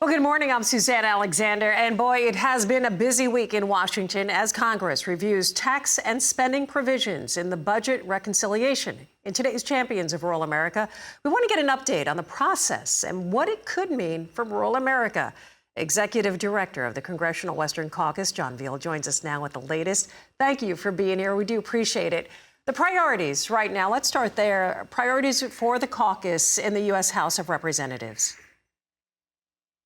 Well, good morning. I'm Suzanne Alexander. And boy, it has been a busy week in Washington as Congress reviews tax and spending provisions in the budget reconciliation. In today's Champions of Rural America, we want to get an update on the process and what it could mean for rural America. Executive Director of the Congressional Western Caucus, John Veale, joins us now with the latest. Thank you for being here. We do appreciate it. The priorities right now, let's start there. Priorities for the caucus in the U.S. House of Representatives.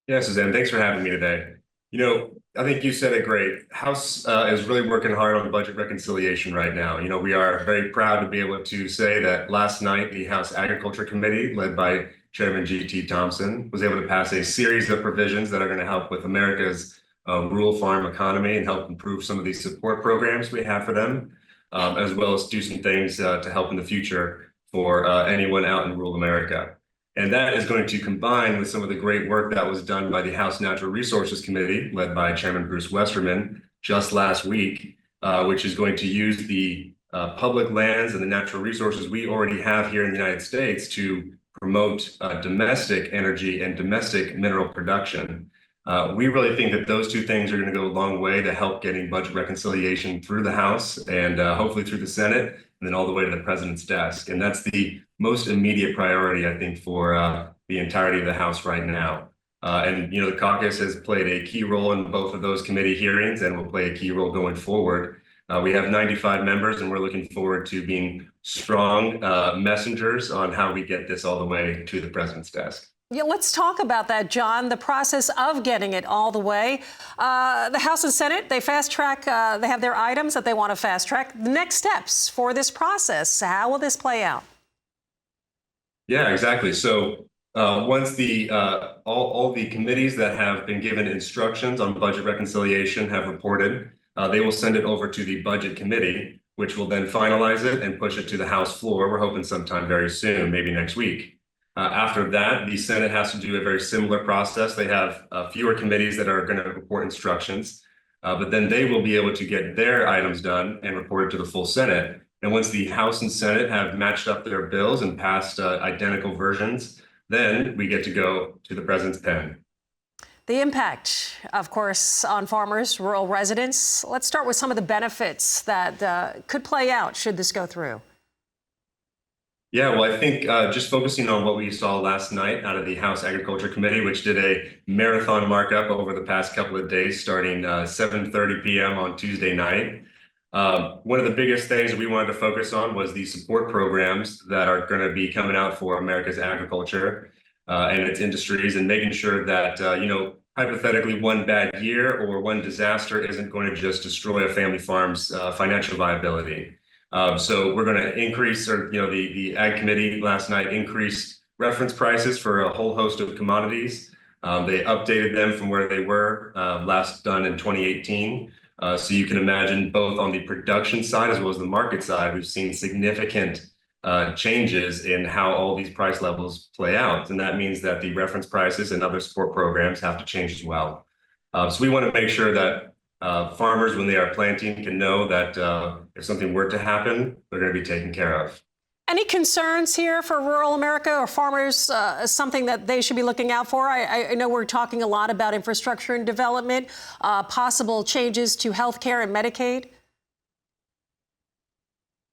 Yeah, Suzanne, thanks for having me today. I think you said it great. House is really working hard on budget reconciliation right now. We are very proud to be able to say that last night, the House Agriculture Committee, led by Chairman G.T. Thompson, was able to pass a series of provisions that are going to help with America's rural farm economy and help improve some of these support programs we have for them, as well as do some things to help in the future for anyone out in rural America. And that is going to combine with some of the great work that was done by the House Natural Resources Committee, led by Chairman Bruce Westerman, just last week, which is going to use the public lands and the natural resources we already have here in the United States to promote domestic energy and domestic mineral production. We really think that those two things are going to go a long way to help getting budget reconciliation through the House and hopefully through the Senate, and then all the way to the president's desk. And that's the most immediate priority, I think, for the entirety of the House right now. The caucus has played a key role in both of those committee hearings and will play a key role going forward. We have 95 members, and we're looking forward to being strong messengers on how we get this all the way to the president's desk. Yeah, let's talk about that, John, the process of getting it all the way. The House and Senate, they fast track, they have their items that they want to fast track. The next steps for this process, how will this play out? Yeah, exactly. So once the all the committees that have been given instructions on budget reconciliation have reported, they will send it over to the Budget Committee, which will then finalize it and push it to the House floor. We're hoping sometime very soon, maybe next week. After that, the Senate has to do a very similar process. They have fewer committees that are going to report instructions, but then they will be able to get their items done and report it to the full Senate. And once the House and Senate have matched up their bills and passed identical versions, then we get to go to the president's pen. The impact, of course, on farmers, rural residents. Let's start with some of the benefits that could play out should this go through. Yeah, well, I think just focusing on what we saw last night out of the House Agriculture Committee, which did a marathon markup over the past couple of days, starting 7:30 p.m. on Tuesday night. One of the biggest things we wanted to focus on was the support programs that are going to be coming out for America's agriculture and its industries, and making sure that, hypothetically, one bad year or one disaster isn't going to just destroy a family farm's financial viability. So we're going to increase, or the Ag Committee last night increased reference prices for a whole host of commodities. They updated them from where they were last done in 2018. So you can imagine both on the production side as well as the market side, we've seen significant changes in how all these price levels play out. And that means that the reference prices and other support programs have to change as well. So we want to make sure that farmers, when they are planting, can know that if something were to happen, they're going to be taken care of. Any concerns here for rural America or farmers, something that they should be looking out for? I know we're talking a lot about infrastructure and development, possible changes to health care and Medicaid.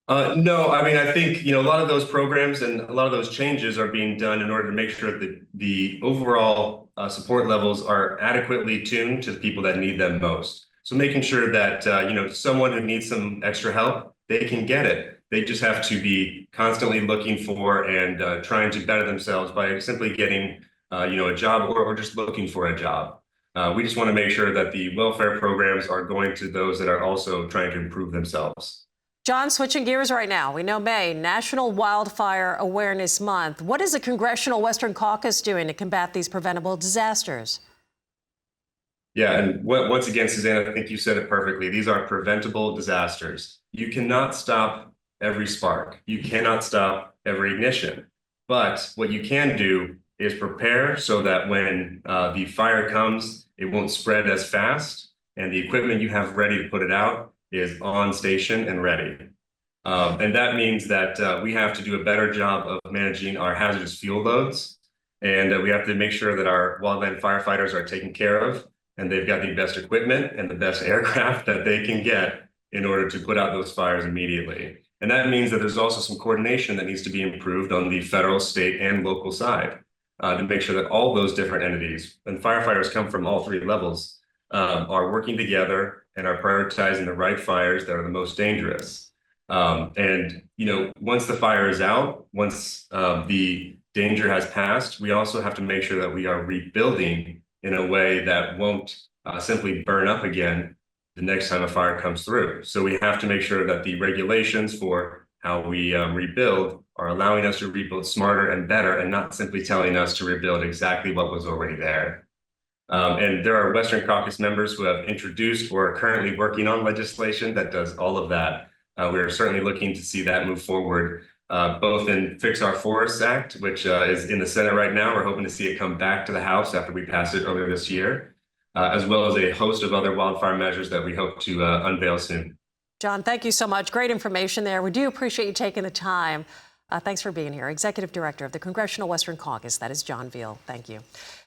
No, I mean, I think, a lot of those programs and a lot of those changes are being done in order to make sure that the overall support levels are adequately tuned to the people that need them most. So making sure that, someone who needs some extra help, they can get it. They just have to be constantly looking for and trying to better themselves by simply getting, a job or just looking for a job. We just want to make sure that the welfare programs are going to those that are also trying to improve themselves. John, switching gears right now. We know May, National Wildfire Awareness Month. What is the Congressional Western Caucus doing to combat these preventable disasters? Yeah, and once again, Suzanne, I think you said it perfectly. These are preventable disasters. You cannot stop every spark. You cannot stop every ignition. But what you can do is prepare so that when the fire comes, it won't spread as fast, and the equipment you have ready to put it out is on station and ready. And that means that we have to do a better job of managing our hazardous fuel loads. And we have to make sure that our wildland firefighters are taken care of, and they've got the best equipment and the best aircraft that they can get in order to put out those fires immediately. And that means that there's also some coordination that needs to be improved on the federal, state, and local side to make sure that all those different entities, and firefighters come from all three levels, are working together and are prioritizing the right fires that are the most dangerous. And once the fire is out, once the danger has passed, we also have to make sure that we are rebuilding in a way that won't simply burn up again the next time a fire comes through. So we have to make sure that the regulations for how we rebuild are allowing us to rebuild smarter and better, and not simply telling us to rebuild exactly what was already there. And there are Western Caucus members who have introduced or are currently working on legislation that does all of that. We are certainly looking to see that move forward, both in Fix Our Forests Act, which is in the Senate right now. We're hoping to see it come back to the House after we pass it earlier this year, as well as a host of other wildfire measures that we hope to unveil soon. John, thank you so much. Great information there. We do appreciate you taking the time. Thanks for being here. Executive Director of the Congressional Western Caucus, that is John Veale. Thank you.